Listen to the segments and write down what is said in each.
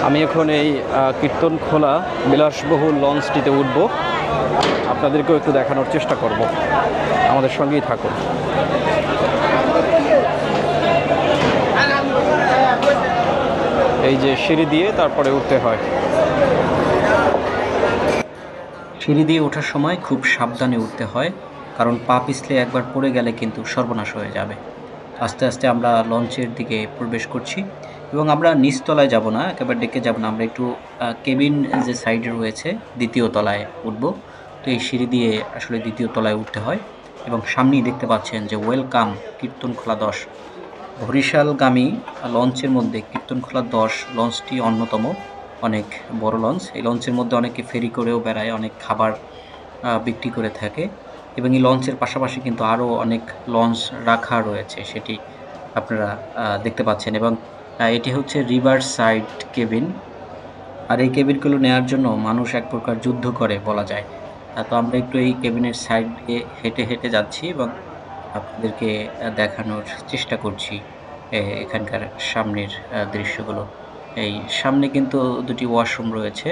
আমি এখন এই কীর্তনখোলা বিলাসবহুল লঞ্চটিতে উঠব, আপনাদেরকেও একটু দেখানোর চেষ্টা করব, আমাদের সঙ্গেই থাকুন। এই যে সিঁড়ি দিয়ে তারপরে উঠতে হয়। সিঁড়ি দিয়ে ওঠার সময় খুব সাবধানে উঠতে হয়, কারণ পা পিছলে একবার পড়ে গেলে কিন্তু সর্বনাশ হয়ে যাবে। আস্তে আস্তে আমরা লঞ্চের দিকে প্রবেশ করছি এবং আমরা নিচতলায় যাব না, একেবারে ডেকে যাব না, আমরা একটু কেবিন যে সাইডে রয়েছে দ্বিতীয় তলায় উঠব। তো এই সিঁড়ি দিয়ে আসলে দ্বিতীয় তলায় উঠতে হয় এবং সামনেই দেখতে পাচ্ছেন যে ওয়েলকাম কীর্তনখোলা 10 বরিশালগামী লঞ্চের মধ্যে কীর্তনখোলা 10 লঞ্চটি অন্যতম অনেক বড় লঞ্চ। এই লঞ্চের মধ্যে অনেকে ফেরি করেও বেড়ায়, অনেক খাবার বিক্রি করে থাকে এবং এই লঞ্চের পাশাপাশি কিন্তু আরও অনেক লঞ্চ রাখা রয়েছে, সেটি আপনারা দেখতে পাচ্ছেন এবং এটি হচ্ছে রিভার সাইড কেবিন। আর এই কেবিনগুলো নেওয়ার জন্য মানুষ এক প্রকার যুদ্ধ করে বলা যায়। তো আমরা একটু এই কেবিনের সাইড দিয়ে হেঁটে হেঁটে যাচ্ছি এবং আপনাদেরকে দেখানোর চেষ্টা করছি এখানকার সামনের দৃশ্যগুলো। এই সামনে কিন্তু দুটি ওয়াশরুম রয়েছে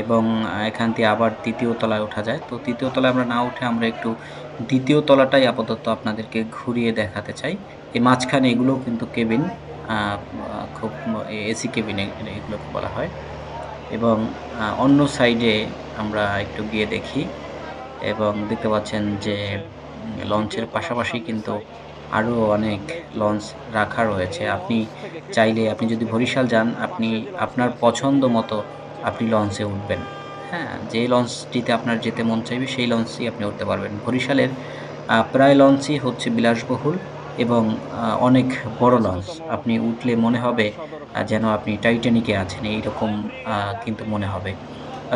এবং এখান থেকে আবার তৃতীয় তলায় ওঠা যায়। তো তৃতীয় তলায় আমরা না উঠে আমরা একটু দ্বিতীয় তলাটাই আপাতত আপনাদেরকে ঘুরিয়ে দেখাতে চাই। এই মাঝখানে এগুলোও কিন্তু কেবিন, খুব এসি কেবিন এগুলোকে বলা হয় এবং অন্য সাইডে আমরা একটু গিয়ে দেখি এবং দেখতে পাচ্ছেন যে লঞ্চের পাশাপাশি কিন্তু আরও অনেক লঞ্চ রাখা রয়েছে। আপনি চাইলে আপনি যদি বরিশাল যান, আপনি আপনার পছন্দ মতো আপনি লঞ্চে উঠবেন। হ্যাঁ, যে লঞ্চটিতে আপনার যেতে মন চাইবে সেই লঞ্চেই আপনি উঠতে পারবেন। বরিশালের প্রায় লঞ্চই হচ্ছে বিলাসবহুল এবং অনেক বড় লঞ্চ। আপনি উঠলে মনে হবে যেন আপনি টাইটানিকে আছেন, এইরকম কিন্তু মনে হবে।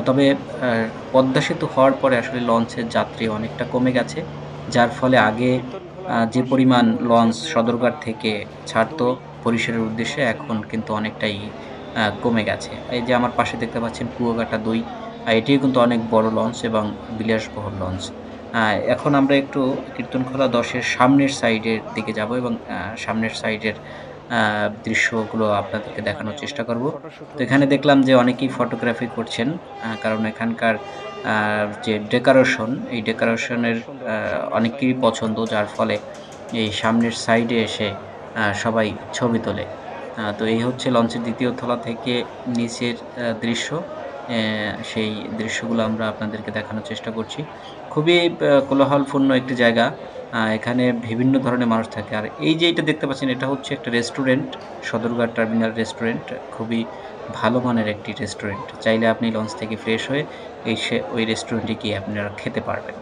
তবে পদ্মা সেতু হওয়ার পরে আসলে লঞ্চের যাত্রী অনেকটা কমে গেছে, যার ফলে আগে যে পরিমাণ লঞ্চ সদরঘাট থেকে ছাড়তো বরিশালের উদ্দেশ্যে, এখন কিন্তু অনেকটাই কমে গেছে। এই যে আমার পাশে দেখতে পাচ্ছেন কুয়াকাটা 2, এটিও কিন্তু অনেক বড় লঞ্চ এবং বিলাসবহুল লঞ্চ। এখন আমরা একটু কীর্তনখোলা 10-এর সামনের সাইডের দিকে যাব এবং সামনের সাইডের দৃশ্যগুলো আপনাদেরকে দেখানোর চেষ্টা করব। তো এখানে দেখলাম যে অনেকেই ফটোগ্রাফি করছেন, কারণ এখানকার যে ডেকোরেশন, এই ডেকোরেশনের অনেকেরই পছন্দ, যার ফলে এই সামনের সাইডে এসে সবাই ছবি তোলে। তো এই হচ্ছে লঞ্চের দ্বিতীয় তলা থেকে নিচের দৃশ্য। সেই দৃশ্যগুলো আমরা আপনাদেরকে দেখানোর চেষ্টা করছি। খুবই কোলাহলপূর্ণ একটি জায়গা। এখানে বিভিন্ন ধরনের মানুষ থাকে। আর এই যে এটা দেখতে পাচ্ছেন, এটা হচ্ছে একটা রেস্টুরেন্ট, সদরঘাট টার্মিনাল রেস্টুরেন্ট। খুবই ভালো মানের একটি রেস্টুরেন্ট। চাইলে আপনি লঞ্চ থেকে ফ্রেশ হয়ে এসে ওই রেস্টুরেন্টে গিয়ে আপনারা খেতে পারবেন।